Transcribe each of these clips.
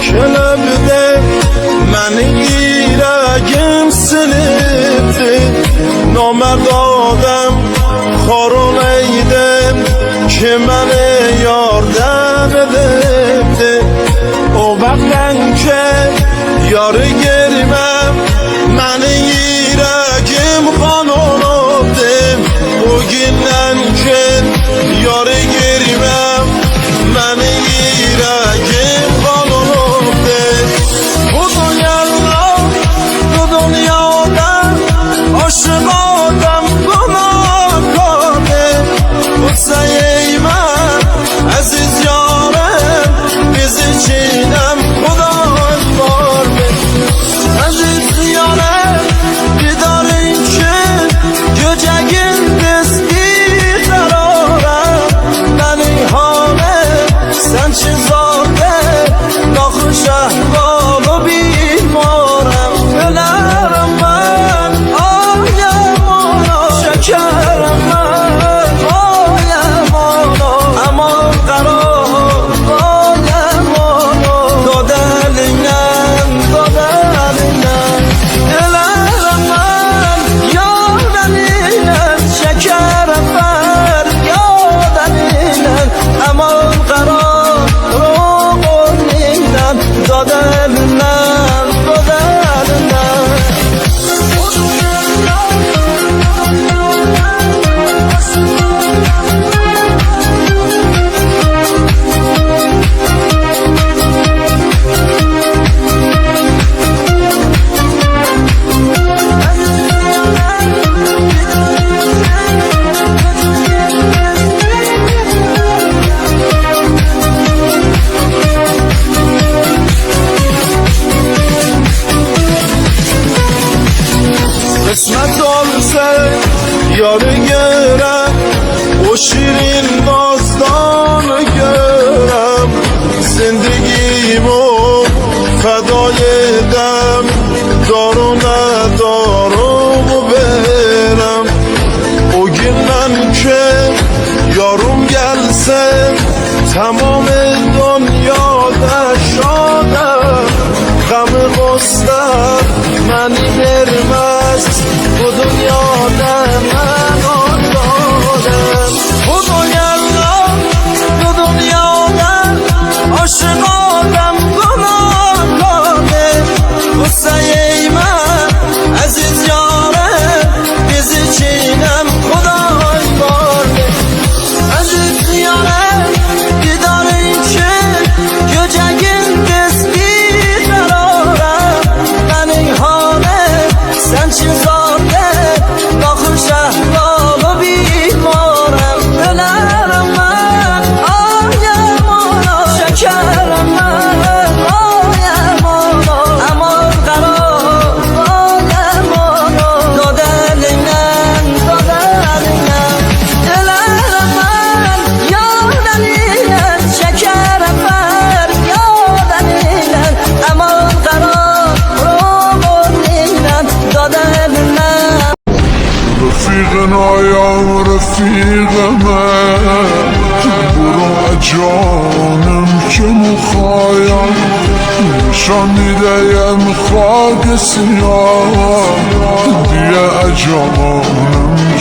Kelebde meni yüreğim silipti, nomerd adam xorun eydim ki meni yardım edipti. O vakten ki yarı girmem meni yüreğim kan olubdi. O günden ki yarı girmem meni yüreğim kan olubdi. Aşık adam buna kadir, bu seyime aziz yarım, biz içinem Xuday var. Aziz yarım, didarın için gece gündüz bir kararım. Benim halim sen çizade, nakış ahvalı bilmarım. Ölerim ben şekerim ben, ayem oğlum, aman karom, ayem oğlum. Dod elinden, dod elinden, ölerim ben, yad elinden. Şekerim ben, yad elinden, aman karom, elinden. Dod elinden, dod elinden. Kısmet olsa yarı görem, o şirin dastanı görem. Zindagimo feda edem, darına darumu verem. O günden ki yarım gelse, tamam dünyada şadem. Gamı göster beni vermez, bu dünyada ben onlarım. Bu dünyada, bu dünyada aşık adam buna kadir. Bu seyime aziz yarım, biz içinem Xuday var. Aziz yarım, didarın için gece gündüz bir kararım. Benim halim sen çizade, nakış ahvalı bilmarım. Ölerim ben, ayem oğlum, şekerim ben, ayem oğlum, aman karom, ayem oğlum. Dod elinden, dod elinden, ölerim ben, yad elinden. Şekerim ben, yad elinden, aman karom, elinden. Dod elinden. رفيقنا يا رفيقنا برو جانم که مخایم نشان میدهیم خاک سیاه دیگه جانم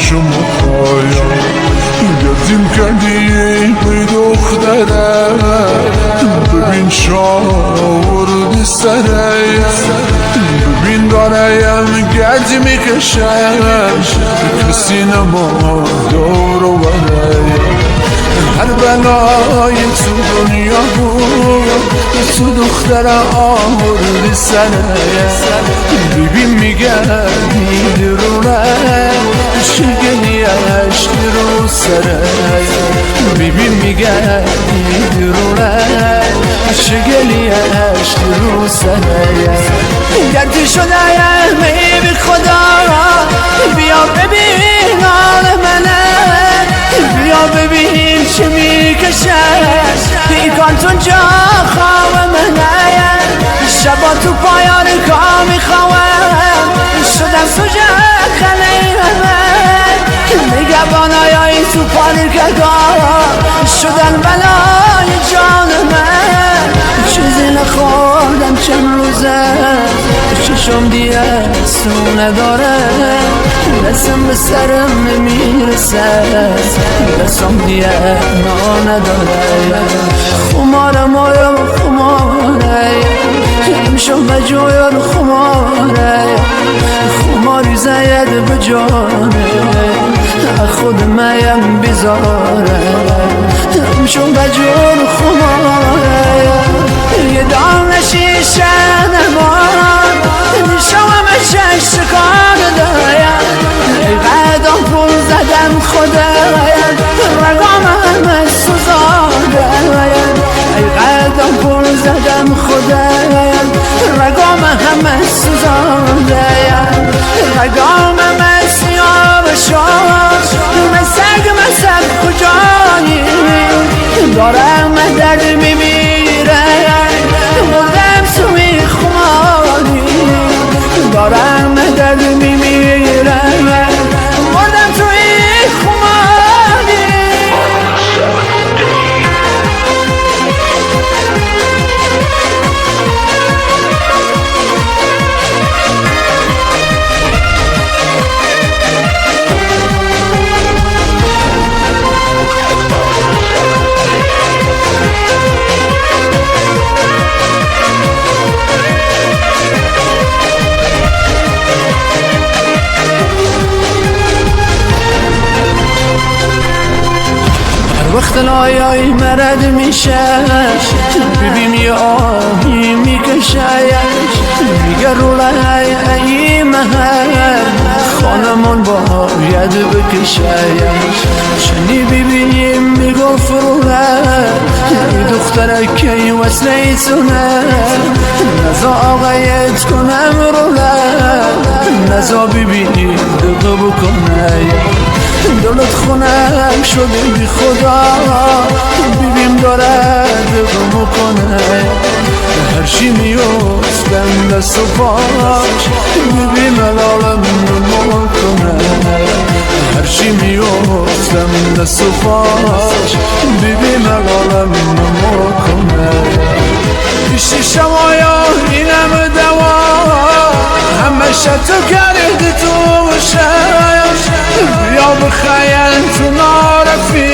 که مخایم گردیم کردی ای دختره ببین شاوردی سره ببین داریم گرد میکشم کسی نما دور و بره هر بلای تو دنیا بود تو دختر آوردی سره ببین میگردی درونه شگنی عشق رو سره ببین میگه بیرونه شگلیش رو سره گردی شده می بی خدا بیا ببین حال منه بیا ببین چه میکشه پیکانتون جا خواه منه شبا تو پایان کار میخواهم شدم سوژه خلیمه نگهبانای تو پارکگاه شدن بلای جان من چیزی نخوردم چند روزه چشم دیگه سو نداره دستم به سرم نمیرسه دستم دیگه نا نداره خمارم آیا خماره امشب بجویر خماره خماری زید بجانه خود میم بیزاره امشب بجویر خماره یه دانه شیشه نمان نشوام شکار دایم ای قدم پول زدم خدایم رگام همه سوزانده ای قدم پول زدم خدایم رگام همه سوزانده رگام همه سیاه شد مسک کجایی دارم درد میمیره مردم سوی خماری دارم درد میمیره مردم توی خماری وقت لایای مرد میشه ببین یه آهی میکشه میگه رولای ای مهر خانمون باید بکشه چنی ببینیم میگفت روله دختره که وصله ایتونه نزا آقایت کنم روله نزا ببینیم دقه بکنه دلت خونم شده بی خدا ببین داره دقه بکنه هرچی میوستم دست و پاش ببین ملالم نمو کنه هرچی میوستم دست و پاش ببین ملالم نمو کنه پیشی شمایا اینم دوا همه شتو کرده تو شایم بیا بخیل تو نارفی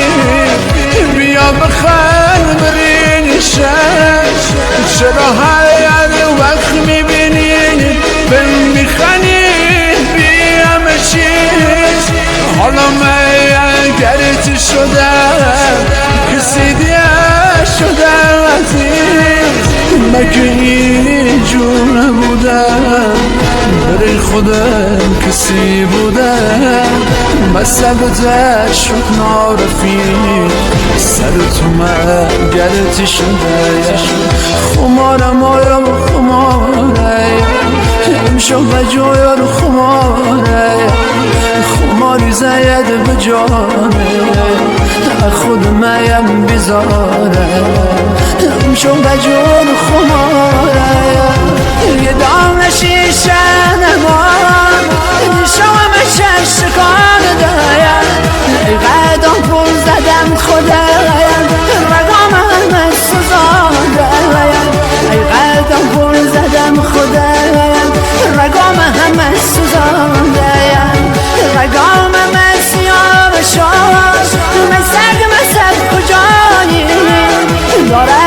بیا بخیل برین شش چرا هر وقت میبینی بهم میخنی بیام چیز حالا من گرت شده کسی دیگه شده عزیز مگه این جور نبودم برای خودم کسی بودم مصبتت شد نارفیق سر تو من گرتی شده خمارم آیا خماره امشب بجویر خماره خماری زید بجانه خود میم بیزاره امشب بجویر خماره یه دانه شیشه نمان نشوام شکار دایم ای قدم پول زدم خدایم رگام همه سوزانده ای قدم پول زدم خدایم رگام همه سوزانده رگام همه سیاه شد مسک کجایی داره